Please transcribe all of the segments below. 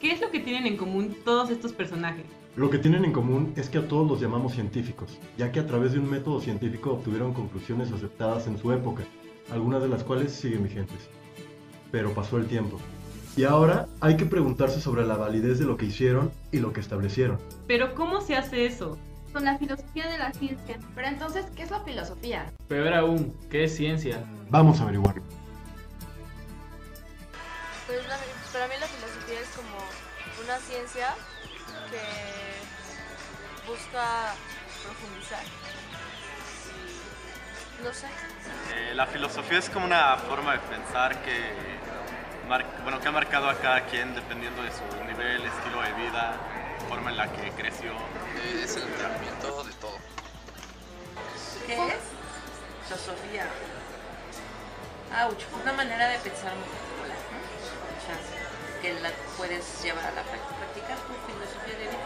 ¿Qué es lo que tienen en común todos estos personajes? Lo que tienen en común es que a todos los llamamos científicos, ya que a través de un método científico obtuvieron conclusiones aceptadas en su época, algunas de las cuales siguen vigentes. Pero pasó el tiempo. Y ahora hay que preguntarse sobre la validez de lo que hicieron y lo que establecieron. Pero ¿cómo se hace eso? Con la filosofía de la ciencia. Pero entonces, ¿qué es la filosofía? Peor aún, ¿qué es ciencia? Vamos a averiguarlo. Pues para mí la filosofía es como una ciencia que busca profundizar. No sé. La filosofía es como una forma de pensar que ha marcado a cada quien dependiendo de su nivel, estilo de vida, forma en la que creció. Es el entrenamiento de todo. ¿Qué es? Filosofía. Ouch, una manera de pensar muy particular, ¿no? O sea, que la puedes llevar a la práctica. Practicar tu filosofía de vida.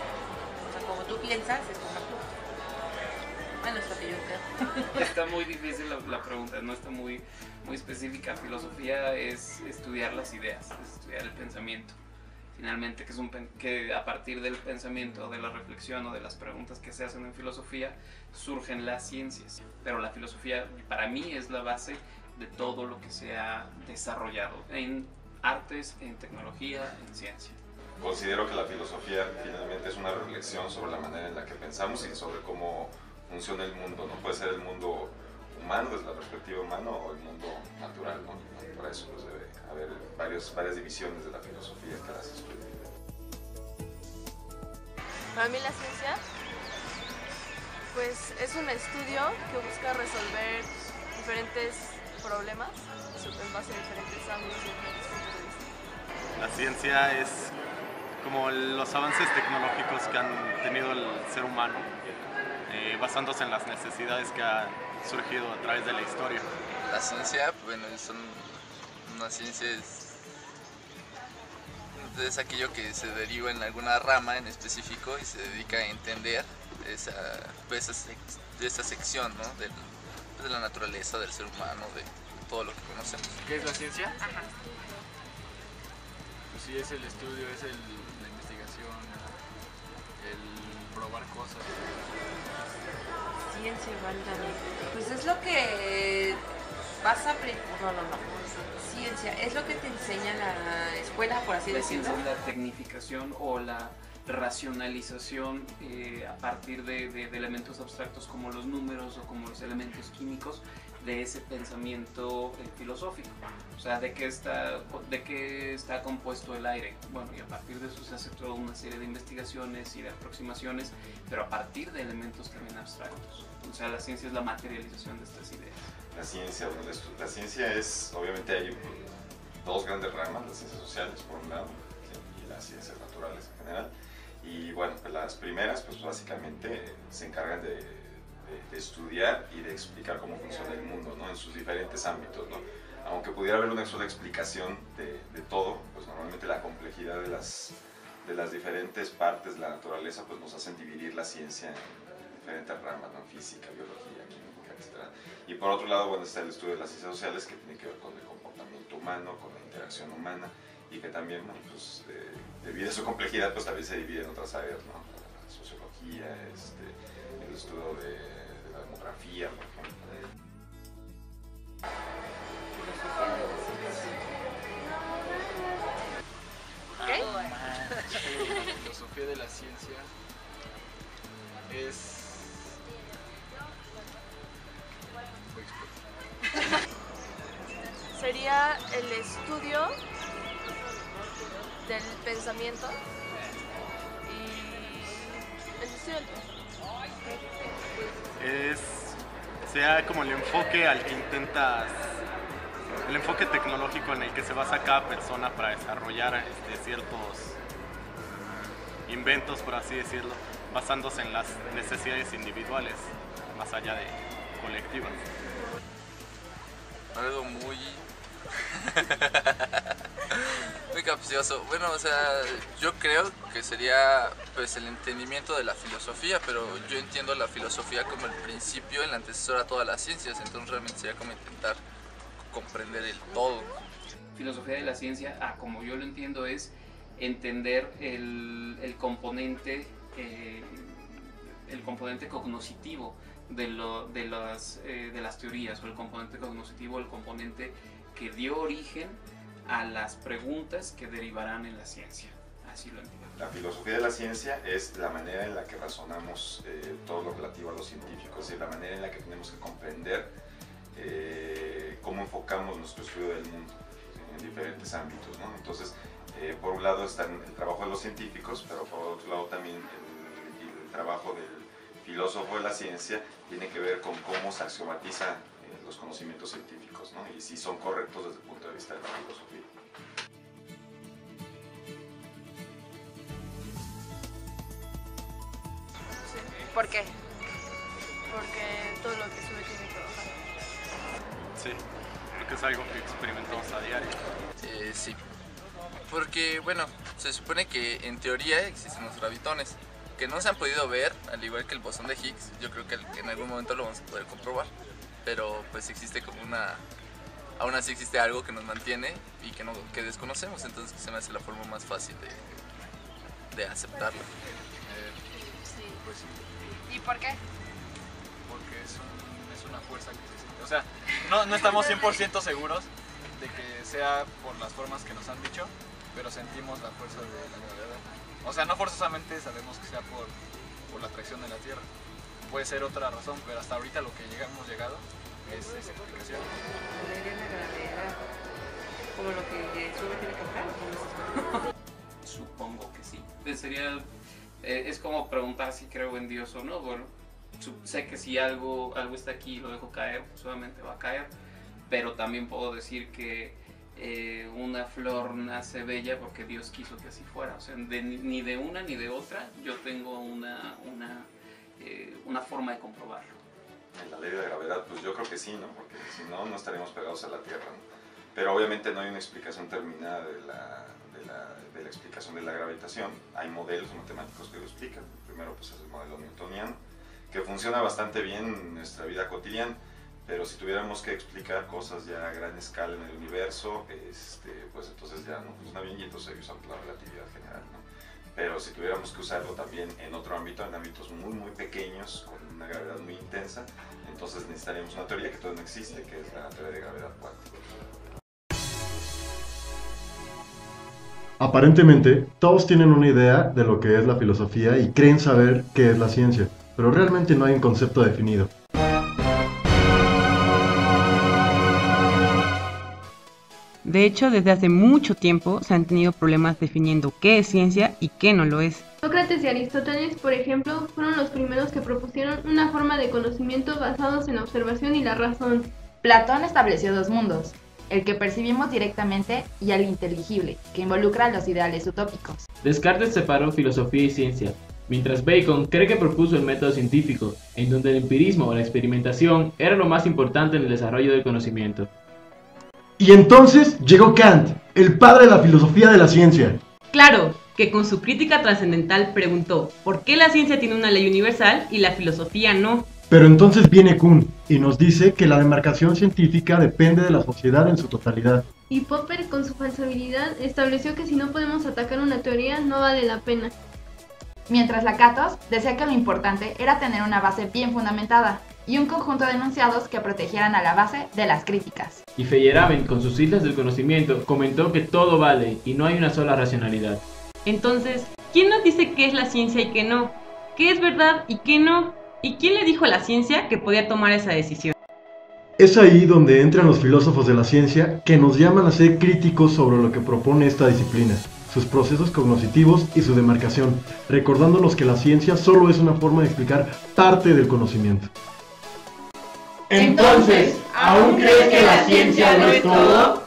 O sea, como tú piensas, es como tú. Bueno, es lo que yo creo. Está muy difícil la pregunta, no está muy específica. Filosofía es estudiar las ideas, es estudiar el pensamiento. Finalmente, que a partir del pensamiento, de la reflexión o de las preguntas que se hacen en filosofía, surgen las ciencias. Pero la filosofía, para mí, es la base de todo lo que se ha desarrollado en artes, en tecnología, en ciencia. Considero que la filosofía finalmente es una reflexión sobre la manera en la que pensamos y sobre cómo funciona el mundo, ¿no? Puede ser el mundo humano, desde la perspectiva humana, o el mundo natural, ¿no? Y para eso pues, debe haber varias divisiones de la filosofía que las estudia. Para mí la ciencia pues es un estudio que busca resolver diferentes problemas en base a diferentes ángulos y diferentes puntos de vista. La ciencia es como los avances tecnológicos que han tenido el ser humano, basándose en las necesidades que han surgido a través de la historia. La ciencia, bueno, una ciencia es aquello que se deriva en alguna rama en específico y se dedica a entender esa sección, ¿no? De la naturaleza, del ser humano, de todo lo que conocemos. ¿Qué es la ciencia? Ajá. Pues sí, es el estudio, es la investigación, el probar cosas. Ciencia, válgame. Pues es lo que vas a aprender. No. Ciencia, es lo que te enseña la escuela, por así La decirlo. ciencia es la tecnificación o la racionalización a partir de elementos abstractos como los números o como los elementos químicos de ese pensamiento filosófico. O sea, de qué está compuesto el aire. Bueno, y a partir de eso se hace toda una serie de investigaciones y de aproximaciones, pero a partir de elementos también abstractos. O sea, la ciencia es la materialización de estas ideas. La ciencia es, obviamente hay dos grandes ramas, las ciencias sociales por un lado y las ciencias naturales en general. Y bueno, pues las primeras pues básicamente se encargan de estudiar y de explicar cómo funciona el mundo, ¿no? En sus diferentes ámbitos, ¿no? Aunque pudiera haber una sola explicación de todo, pues normalmente la complejidad de las diferentes partes de la naturaleza pues nos hacen dividir la ciencia en diferentes ramas, ¿no? Física, biología, química, etc. Y por otro lado, bueno, está el estudio de las ciencias sociales, que tiene que ver con el comportamiento humano, con la interacción humana, y que también, bueno, pues, debido a su complejidad, pues también se divide en otras áreas, ¿no? La sociología, el estudio de la demografía, por ejemplo. ¿Qué? La filosofía de la ciencia es... Sería el estudio del pensamiento y el estudio del Sea como el enfoque al que el enfoque tecnológico en el que se basa cada persona para desarrollar ciertos inventos, por así decirlo, basándose en las necesidades individuales, más allá de colectivas. Algo muy capcioso. Bueno, o sea, yo creo que sería pues el entendimiento de la filosofía, pero yo entiendo la filosofía como el principio, el antecesor a todas las ciencias, entonces realmente sería como intentar comprender el todo. Filosofía de la ciencia, como yo lo entiendo, es entender el componente cognoscitivo de las teorías, o el componente cognoscitivo, el componente que dio origen a las preguntas que derivarán en la ciencia. Así lo entiendo. La filosofía de la ciencia es la manera en la que razonamos todo lo relativo a lo científico, es decir, la manera en la que tenemos que comprender cómo enfocamos nuestro estudio del mundo en diferentes ámbitos, ¿no? Entonces, por un lado está el trabajo de los científicos, pero por otro lado también el trabajo del filósofo de la ciencia tiene que ver con cómo se axiomatiza los conocimientos científicos, ¿no? Y si son correctos desde el punto de vista de la filosofía. ¿Por qué? Porque todo lo que sube tiene que bajar. Sí, creo que es algo que experimentamos a diario. Sí, porque bueno, se supone que en teoría existen los gravitones, que no se han podido ver, al igual que el bosón de Higgs. Yo creo que en algún momento lo vamos a poder comprobar, pero pues existe como aún así existe algo que nos mantiene y que desconocemos, entonces se me hace la forma más fácil de aceptarlo. Sí. Pues sí. ¿Y por qué? Porque es una fuerza que se siente. O sea, no estamos 100% seguros de que sea por las formas que nos han dicho, pero sentimos la fuerza de la gravedad. O sea, no forzosamente sabemos que sea por la atracción de la Tierra. Puede ser otra razón, pero hasta ahorita lo que hemos llegado es esa explicación. La idea de la gravedad, como lo que sube tiene que bajar. Supongo que sí. Es como preguntar si creo en Dios o no. Bueno, sé que si algo está aquí y lo dejo caer, pues obviamente va a caer, pero también puedo decir que una flor nace bella porque Dios quiso que así fuera. O sea, ni de una ni de otra yo tengo una forma de comprobarlo. En la ley de la gravedad, pues yo creo que sí, ¿no? Porque si no, no estaríamos pegados a la Tierra, ¿no? Pero obviamente no hay una explicación terminada de la explicación de la gravitación. Hay modelos matemáticos que lo explican. El primero pues es el modelo newtoniano, que funciona bastante bien en nuestra vida cotidiana, pero si tuviéramos que explicar cosas ya a gran escala en el universo, pues entonces ya no funciona bien y entonces usamos la relatividad general, ¿no? Pero si tuviéramos que usarlo también en otro ámbito, en ámbitos muy muy pequeños, con una gravedad muy intensa, entonces necesitaríamos una teoría que todavía no existe, que es la teoría de gravedad cuántica. Aparentemente, todos tienen una idea de lo que es la filosofía y creen saber qué es la ciencia, pero realmente no hay un concepto definido. De hecho, desde hace mucho tiempo se han tenido problemas definiendo qué es ciencia y qué no lo es. Sócrates y Aristóteles, por ejemplo, fueron los primeros que propusieron una forma de conocimiento basados en la observación y la razón. Platón estableció dos mundos, el que percibimos directamente y el inteligible, que involucra los ideales utópicos. Descartes separó filosofía y ciencia, mientras Bacon cree que propuso el método científico, en donde el empirismo o la experimentación era lo más importante en el desarrollo del conocimiento. Y entonces llegó Kant, el padre de la filosofía de la ciencia. Claro, que con su crítica trascendental preguntó ¿por qué la ciencia tiene una ley universal y la filosofía no? Pero entonces viene Kuhn y nos dice que la demarcación científica depende de la sociedad en su totalidad. Y Popper, con su falsabilidad, estableció que si no podemos atacar una teoría, no vale la pena. Mientras Lakatos decía que lo importante era tener una base bien fundamentada y un conjunto de enunciados que protegieran a la base de las críticas. Y Feyerabend, con sus islas del conocimiento, comentó que todo vale y no hay una sola racionalidad. Entonces, ¿quién nos dice qué es la ciencia y qué no? ¿Qué es verdad y qué no? ¿Y quién le dijo a la ciencia que podía tomar esa decisión? Es ahí donde entran los filósofos de la ciencia que nos llaman a ser críticos sobre lo que propone esta disciplina, sus procesos cognitivos y su demarcación, recordándonos que la ciencia solo es una forma de explicar parte del conocimiento. Entonces, ¿aún crees que la ciencia no es todo?